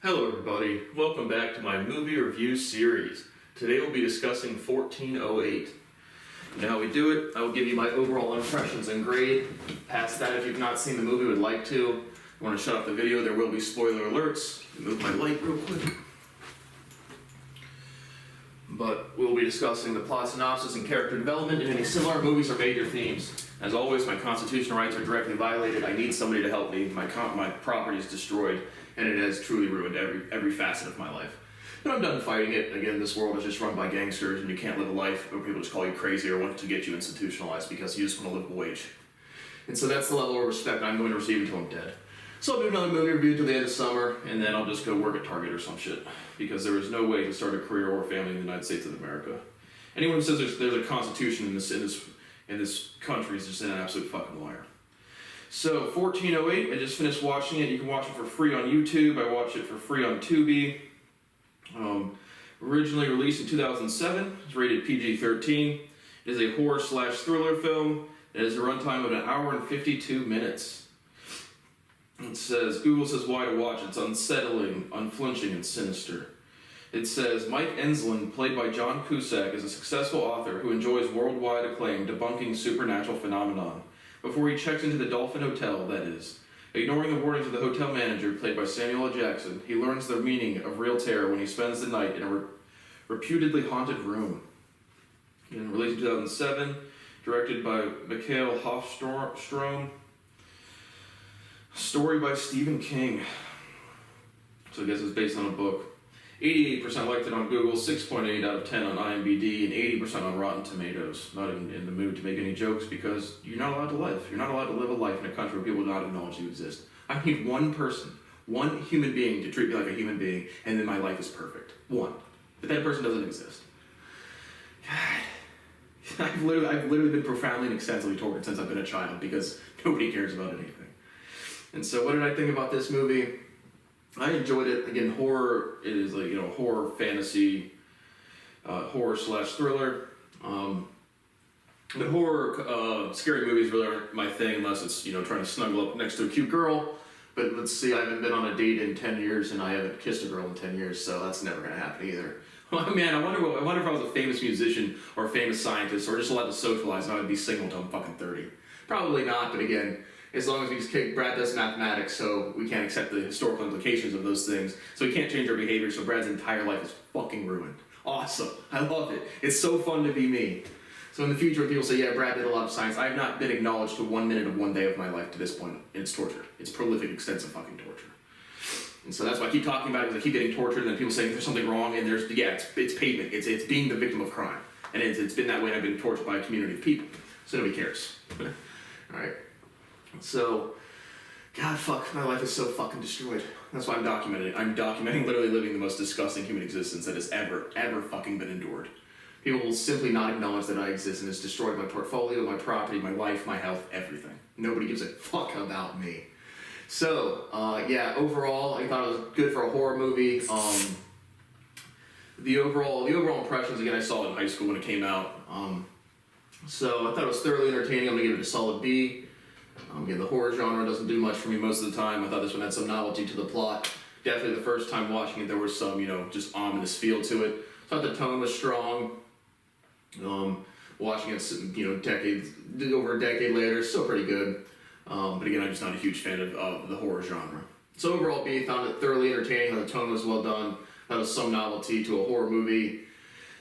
Hello everybody, welcome back to my movie review series. Today we'll be discussing 1408. You know how we do it, I will give you my overall impressions and grade. Past that, if you've not seen the movie, would like to, you want to shut off the video, there will be spoiler alerts. Move my light real quick. But we'll be discussing the plot synopsis and character development and any similar movies or major themes. As always, my constitutional rights are directly violated. I need somebody to help me. My property is destroyed, and it has truly ruined every facet of my life. But I'm done fighting it. Again, this world is just run by gangsters, and you can't live a life where people just call you crazy or want to get you institutionalized because you just want to live a wage. And so that's the level of respect I'm going to receive until I'm dead. So I'll do another movie review till the end of summer, and then I'll just go work at Target or some shit. Because there is no way to start a career or a family in the United States of America. Anyone who says there's a constitution in this country is just an absolute fucking liar. So 1408, I just finished watching it. You can watch it for free on YouTube. I watched it for free on Tubi. Originally released in 2007, it's rated PG-13. It is a horror/thriller film. It has a runtime of 1 hour and 52 minutes. It says, Google says why to watch. It's unsettling, unflinching, and sinister. It says, Mike Enslin, played by John Cusack, is a successful author who enjoys worldwide acclaim debunking supernatural phenomenon. Before he checks into the Dolphin Hotel, that is. Ignoring the warnings of the hotel manager, played by Samuel L. Jackson, he learns the meaning of real terror when he spends the night in a reputedly haunted room. Released in 2007, directed by Mikhail Hofstrom. Story by Stephen King. So I guess it's based on a book. 88% liked it on Google, 6.8 out of 10 on IMDb, and 80% on Rotten Tomatoes. Not even in the mood to make any jokes because you're not allowed to live. You're not allowed to live a life in a country where people do not acknowledge you exist. I need one person, one human being to treat me like a human being, and then my life is perfect. One. But that person doesn't exist. God. I've literally been profoundly and extensively tortured since I've been a child because nobody cares about anything. And so what did I think about this movie? I enjoyed it. Again, horror, it is like, horror, fantasy, horror/thriller. The horror, scary movies really aren't my thing unless it's, trying to snuggle up next to a cute girl. But let's see, I haven't been on a date in 10 years and I haven't kissed a girl in 10 years, so that's never going to happen either. Well, man, I wonder if I was a famous musician or a famous scientist or just allowed to socialize and I would be single until I'm fucking 30. Probably not, but again, as long as we just kick, Brad does mathematics, so we can't accept the historical implications of those things. So we can't change our behavior, so Brad's entire life is fucking ruined. Awesome. I love it. It's so fun to be me. So in the future, when people say, yeah, Brad did a lot of science, I have not been acknowledged to 1 minute of one day of my life to this point. And it's torture. It's prolific, extensive fucking torture. And so that's why I keep talking about it, because I keep getting tortured, and then people saying there's something wrong, and it's pavement. It's being the victim of crime. And it's been that way, and I've been tortured by a community of people. So nobody cares. Alright. So, God, fuck, my life is so fucking destroyed. That's why I'm documenting it. I'm documenting literally living the most disgusting human existence that has ever fucking been endured. People will simply not acknowledge that I exist, and it's destroyed my portfolio, my property, my life, my health, everything. Nobody gives a fuck about me. So, overall, I thought it was good for a horror movie. The overall impressions, again, I saw it in high school when it came out. So I thought it was thoroughly entertaining. I'm gonna give it a solid B. Again, the horror genre doesn't do much for me most of the time. I thought this one had some novelty to the plot. Definitely the first time watching it, there was some, just ominous feel to it. I thought the tone was strong. Watching it, over a decade later, it's still pretty good. But again, I'm just not a huge fan of the horror genre. So overall, B, found it thoroughly entertaining. The tone was well done. That was some novelty to a horror movie.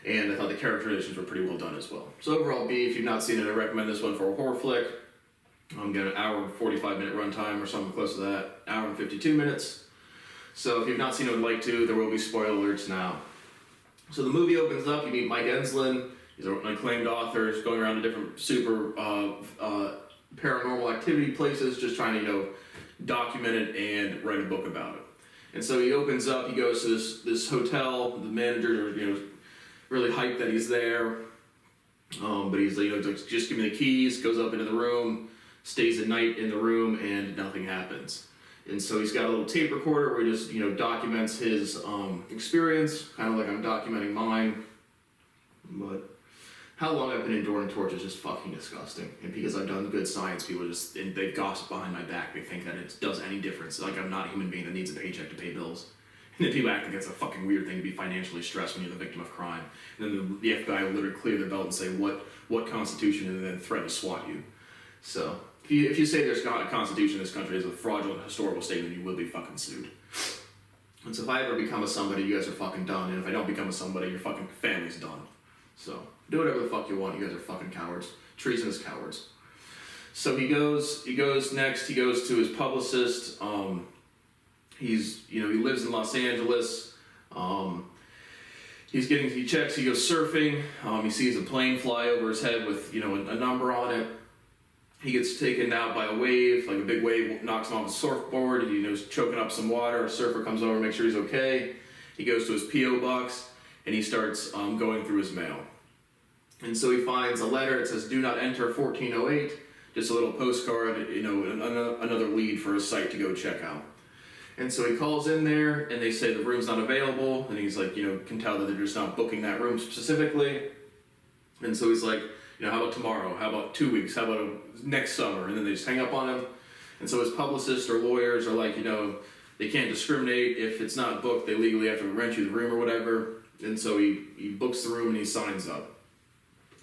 And I thought the characterizations were pretty well done as well. So overall, B, if you've not seen it, I recommend this one for a horror flick. I'm getting an hour and 45-minute runtime or something close to that. Hour and 52 minutes. So if you've not seen it and would like to, there will be spoiler alerts now. So the movie opens up, you meet Mike Enslin. He's an acclaimed author. He's going around to different super paranormal activity places, just trying to, document it and write a book about it. And so he opens up, he goes to this hotel. The manager, really hyped that he's there. But he's like, just give me the keys, goes up into the room, stays a night in the room, and nothing happens. And so he's got a little tape recorder where he just, documents his experience, kind of like I'm documenting mine. But how long I've been enduring torture is just fucking disgusting. And because I've done good science, people they gossip behind my back. They think that it does any difference. Like I'm not a human being that needs a paycheck to pay bills. And people act like it's a fucking weird thing to be financially stressed when you're the victim of crime. And then the FBI will literally clear their belt and say what constitution, and then threaten to SWAT you. So if you say there's not a constitution in this country is a fraudulent historical statement, you will be fucking sued. And so if I ever become a somebody, you guys are fucking done. And if I don't become a somebody, your fucking family's done. So do whatever the fuck you want. You guys are fucking cowards, treasonous cowards. So he goes next. He goes to his publicist. He lives in Los Angeles. He checks. He goes surfing. He sees a plane fly over his head with a number on it. He gets taken out by a wave, like a big wave knocks him off his surfboard. He's choking up some water. A surfer comes over to make sure he's okay. He goes to his P.O. box and he starts going through his mail. And so he finds a letter. It says, "Do not enter 1408." Just a little postcard, another lead for a site to go check out. And so he calls in there, and they say the room's not available. And he's like, can tell that they're just not booking that room specifically. And so he's like, how about tomorrow? How about 2 weeks? How about next summer? And then they just hang up on him. And so his publicists or lawyers are like, they can't discriminate. If it's not booked, they legally have to rent you the room or whatever. And so he books the room and he signs up.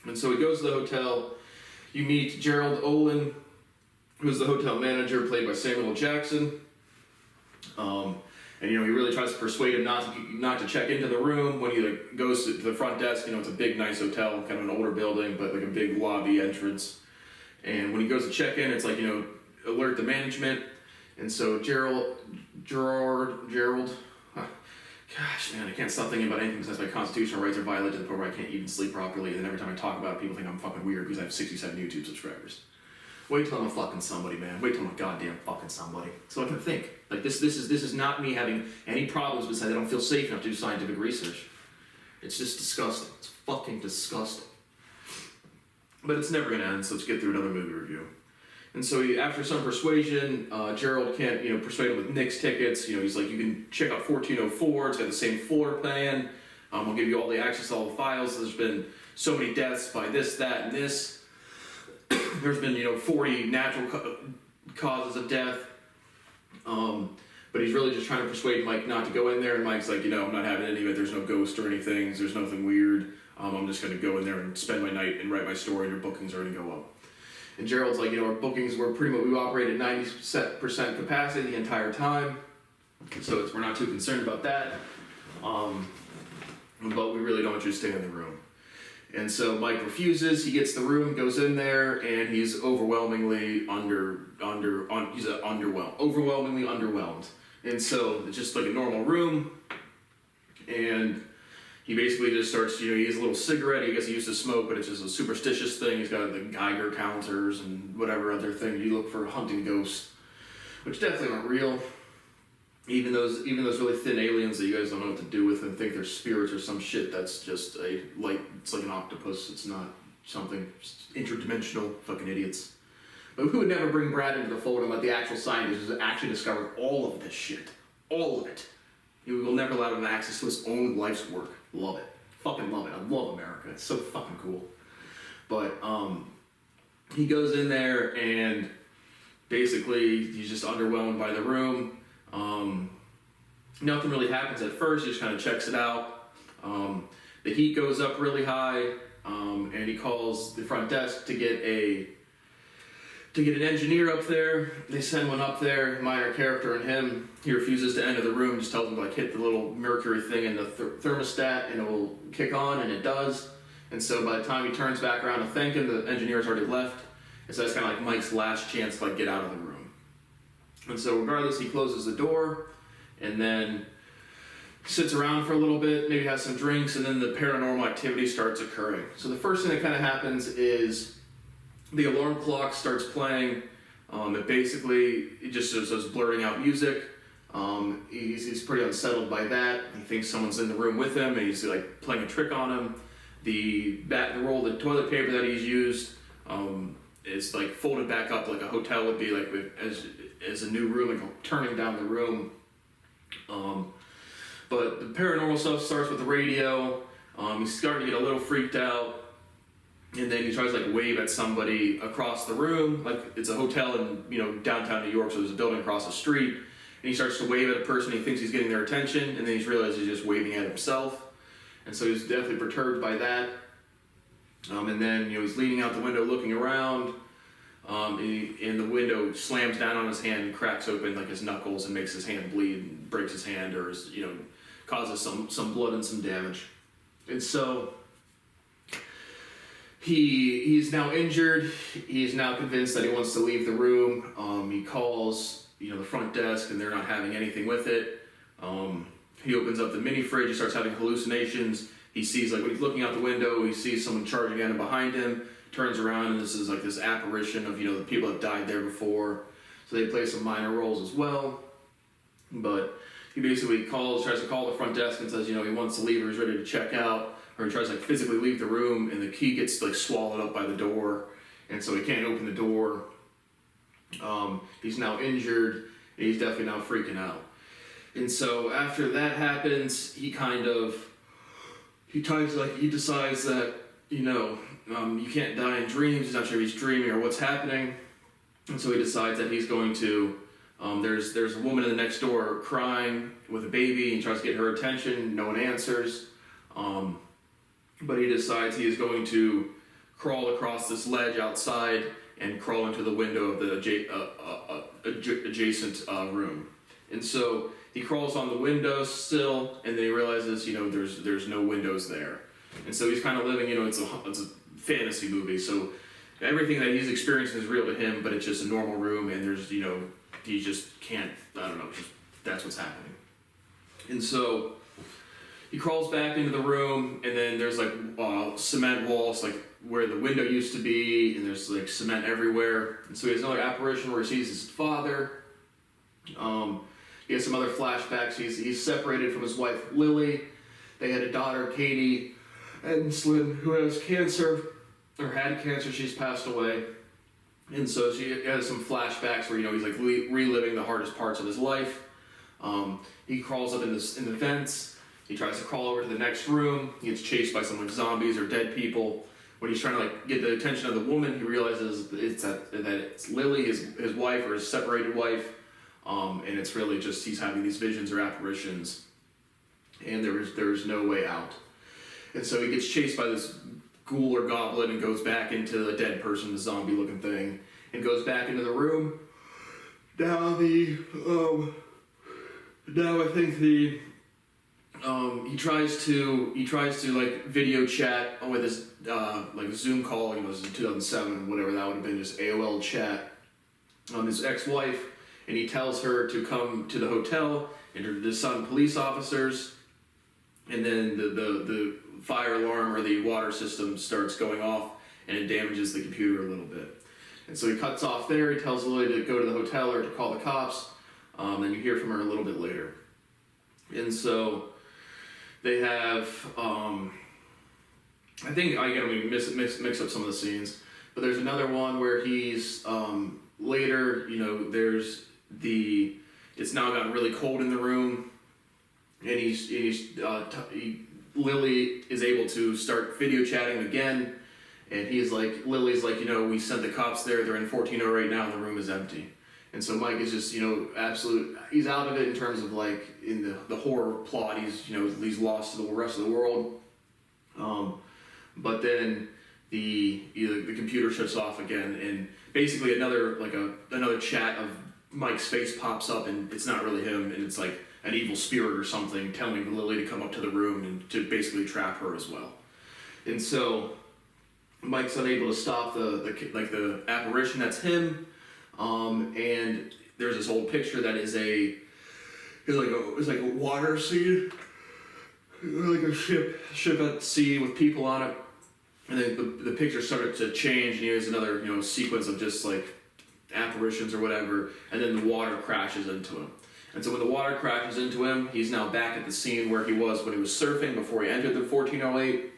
And so he goes to the hotel. You meet Gerald Olin, who's the hotel manager, played by Samuel L. Jackson. And he really tries to persuade him not to check into the room. When he goes to the front desk, it's a big, nice hotel, kind of an older building, but like a big lobby entrance. And when he goes to check in, it's like alert the management. And so Gerald, gosh man, I can't stop thinking about anything because my constitutional rights are violated to the point where I can't even sleep properly. And then every time I talk about it, people think I'm fucking weird because I have 67 YouTube subscribers. Wait till I'm a fucking somebody, man. Wait till I'm a goddamn fucking somebody. So I can think. Like this is not me having any problems besides I don't feel safe enough to do scientific research. It's just disgusting. It's fucking disgusting. But it's never gonna end, so let's get through another movie review. And so after some persuasion, Gerald can't, persuade him with Nick's tickets. He's like, you can check out 1404. It's got the same floor plan. I'll give you all the access to all the files. There's been so many deaths by this, that, and this. There's been 40 natural causes of death, but he's really just trying to persuade Mike not to go in there. And Mike's like, I'm not having any of it. There's no ghost or anything. There's nothing weird. I'm just going to go in there and spend my night and write my story, and your bookings are going to go up. And Gerald's like, our bookings were pretty much, we operated 90% capacity the entire time, so we're not too concerned about that. But we really don't want you to stay in the room. And so Mike refuses. He gets the room, goes in there, and he's overwhelmingly overwhelmingly underwhelmed. And so it's just like a normal room, and he basically just starts, he has a little cigarette. I guess he used to smoke, but it's just a superstitious thing. He's got the Geiger counters and whatever other thing you look for hunting ghosts, which definitely aren't real. Even those really thin aliens that you guys don't know what to do with and think they're spirits or some shit, that's just it's like an octopus. It's not something interdimensional, fucking idiots. But we would never bring Brad into the fold and let the actual scientists actually discover all of this shit. All of it. We will never allow him access to his own life's work. Love it. Fucking love it. I love America. It's so fucking cool. But he goes in there and basically he's just underwhelmed by the room. Nothing really happens at first. He just kind of checks it out. The heat goes up really high, and he calls the front desk to get an engineer up there. They send one up there, minor character in him. He refuses to enter the room, just tells him to hit the little mercury thing in the thermostat and it will kick on, and it does. And so by the time he turns back around to thank him, the engineer's already left. And so that's kind of like Mike's last chance to get out of the room. And so regardless, he closes the door and then sits around for a little bit, maybe has some drinks, and then the paranormal activity starts occurring. So the first thing that kind of happens is the alarm clock starts playing. It just starts blurting out music. He's pretty unsettled by that. He thinks someone's in the room with him, and he's playing a trick on him. The roll of toilet paper that he's used is folded back up like a hotel would be, as a new room, turning down the room. But the paranormal stuff starts with the radio. He's starting to get a little freaked out. And then he tries to wave at somebody across the room. It's a hotel in downtown New York, so there's a building across the street. and he starts to wave at a person. He thinks he's getting their attention, and then he realizes he's just waving at himself. And so he's definitely perturbed by that. And then, he's leaning out the window looking around, and the window slams down on his hand and cracks open like his knuckles and makes his hand bleed and breaks his hand, or causes some blood and some damage. And so he's now injured. He's now convinced that he wants to leave the room. He calls the front desk, and they're not having anything with it. He opens up the mini fridge. He starts having hallucinations. He sees, like, when he's looking out the window, he sees someone charging at him behind him, turns around, and this is like this apparition of, the people that died there before. So they play some minor roles as well. But he basically tries to call the front desk and says, he wants to leave, or he's ready to check out, or he tries to, like, physically leave the room, and the key gets, like, swallowed up by the door, and so he can't open the door. He's now injured, and he's definitely now freaking out. And so after that happens, he decides that, you can't die in dreams. He's not sure if he's dreaming or what's happening. And so he decides that he's going to, there's a woman in the next door crying with a baby, and he tries to get her attention. No one answers. But he decides he is going to crawl across this ledge outside and crawl into the window of the adjacent room. And so he crawls on the windows still, and then he realizes, there's no windows there. And so he's kind of living, it's a fantasy movie, so everything that he's experiencing is real to him, but it's just a normal room, and there's, he just can't, that's what's happening. And so he crawls back into the room, and then there's, like, cement walls, like, where the window used to be, and there's, like, cement everywhere. And so he has another apparition where he sees his father. He has some other flashbacks. He's separated from his wife, Lily. They had a daughter, Katie Enslin, who has cancer, or had cancer. She's passed away. And so she has some flashbacks where, he's, like, reliving the hardest parts of his life. He crawls up in the vents. He tries to crawl over to the next room. He gets chased by some, like, zombies or dead people. When he's trying to, like, get the attention of the woman, he realizes that it's Lily, his wife, or his separated wife. And it's really just he's having these visions or apparitions, and there's no way out. And so he gets chased by this ghoul or goblin and goes back into the dead person, the zombie-looking thing, and goes back into the room. Now I think he tries to like video chat with his like Zoom call. It was in 2007, whatever that would have been, just AOL chat on his ex-wife. And he tells her to come to the hotel, and to summon police officers, and then the fire alarm or the water system starts going off, and it damages the computer a little bit. And so he cuts off there. He tells Lily to go to the hotel or to call the cops. Then you hear from her a little bit later. And so they have, I think I gotta mix up some of the scenes, but there's another one where he's later. It's now gotten really cold in the room, and Lily is able to start video chatting again, and Lily's like, we sent the cops there, they're in 1408 now, and the room is empty. And so Mike is just, he's out of it in terms of, like, in the horror plot, he's lost to the rest of the world. But then the computer shuts off again, and basically another chat of Mike's face pops up, and it's not really him, and it's like an evil spirit or something telling Lily to come up to the room and to basically trap her as well. And so Mike's unable to stop the apparition that's him, and there's this old picture that is like a water scene, like a ship at sea with people on it. And then the picture started to change, and here's another sequence of just like apparitions or whatever, and then the water crashes into him. And so when the water crashes into him, he's now back at the scene where he was when he was surfing before he entered the 1408.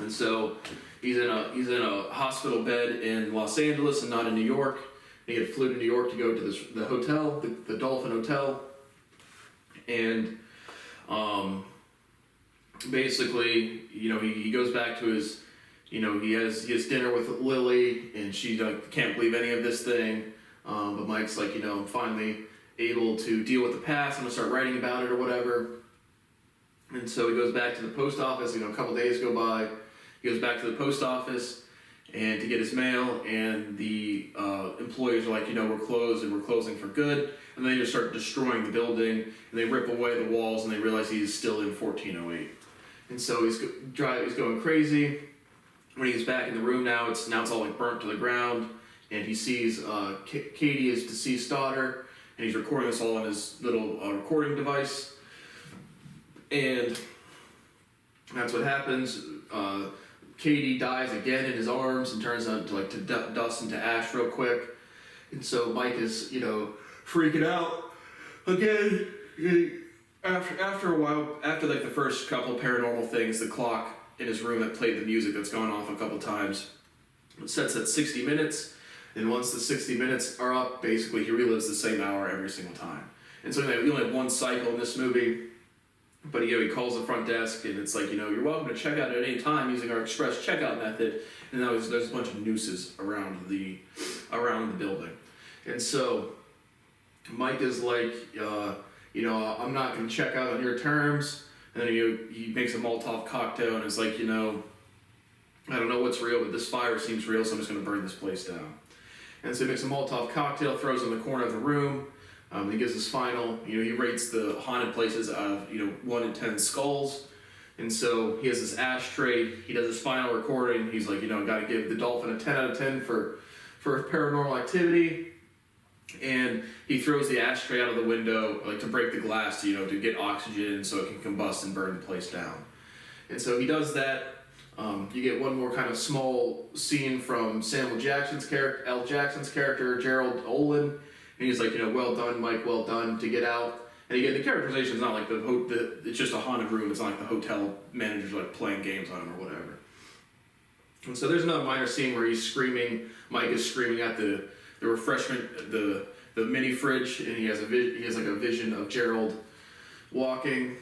And so he's in a hospital bed in Los Angeles and not in New York. And he had flew to New York to go to the hotel, the Dolphin Hotel, and basically, he goes back to his. He has dinner with Lily, and she can't believe any of this thing. But Mike's like, I'm finally able to deal with the past. I'm gonna start writing about it or whatever. And so he goes back to the post office. A couple days go by. He goes back to the post office and to get his mail, and the employees are like, we're closed and we're closing for good. And then they just start destroying the building, and they rip away the walls, and they realize he's still in 1408. And so he's going crazy. When he gets back in the room now it's all like burnt to the ground, and he sees Katie, his deceased daughter, and he's recording this all on his little recording device. And that's what happens. Katie dies again in his arms and turns to dust and to ash real quick. And so Mike is, freaking out again. After a while, after like the first couple paranormal things, the clock in his room that played the music that's gone off a couple times, it sets at 60 minutes. And once the 60 minutes are up, basically he relives the same hour every single time. And so we only have one cycle in this movie. But he calls the front desk, and it's like, you're welcome to check out at any time using our express checkout method. And now there's a bunch of nooses around the building. And so Mike is like, I'm not going to check out on your terms. And then he makes a Molotov cocktail, and it's like, I don't know what's real, but this fire seems real, so I'm just going to burn this place down. And so he makes a Molotov cocktail, throws it in the corner of the room. He gives his final, he rates the haunted places out of, 1 in 10 skulls. And so he has this ashtray, he does his final recording, he's like, got to give the Dolphin a 10 out of 10 for paranormal activity. And he throws the ashtray out of the window, like to break the glass, to get oxygen so it can combust and burn the place down. And so he does that. You get one more kind of small scene from Samuel Jackson's character, Gerald Olin. And he's like, well done, Mike, well done, to get out. And again, the characterization is not like it's just a haunted room. It's not like the hotel manager's like playing games on him or whatever. And so there's another minor scene where he's screaming. Mike is screaming at the refreshment, the mini fridge, and he has like a vision of Gerald walking.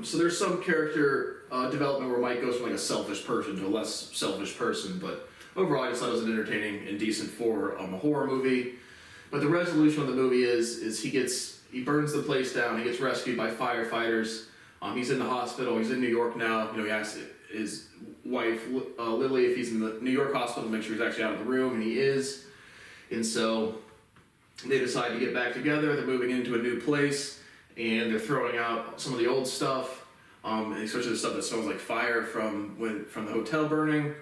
So there's some character development where Mike goes from like a selfish person to a less selfish person. But overall, I just thought it was an entertaining and decent for a horror movie. But the resolution of the movie is he burns the place down. He gets rescued by firefighters. He's in the hospital. He's in New York now. He asks his wife Lily if he's in the New York hospital to make sure he's actually out of the room, and he is. And so they decide to get back together. They're moving into a new place, and they're throwing out some of the old stuff, especially the stuff that smells like fire from the hotel burning.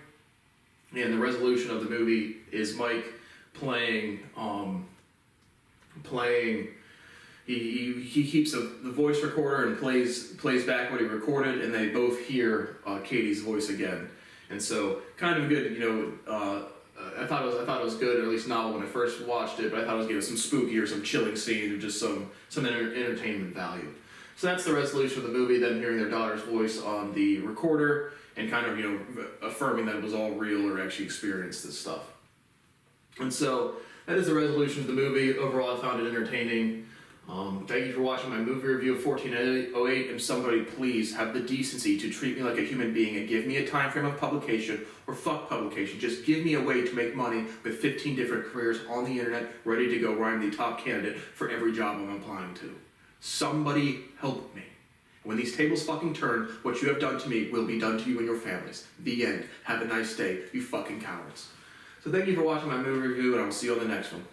And the resolution of the movie is Mike playing. He keeps the voice recorder and plays back what he recorded, and they both hear Katie's voice again. And so, kind of good, I thought it was good, or at least novel when I first watched it. But I thought it was giving some spooky or some chilling scenes, or just some entertainment value. So that's the resolution of the movie. Them hearing their daughter's voice on the recorder and kind of affirming that it was all real or actually experienced this stuff. And so that is the resolution of the movie. Overall, I found it entertaining. Thank you for watching my movie review of 1408, and somebody please have the decency to treat me like a human being and give me a time frame of publication, or fuck publication. Just give me a way to make money with 15 different careers on the internet ready to go where I'm the top candidate for every job I'm applying to. Somebody help me. When these tables fucking turn, what you have done to me will be done to you and your families. The end. Have a nice day, you fucking cowards. So thank you for watching my movie review, and I will see you on the next one.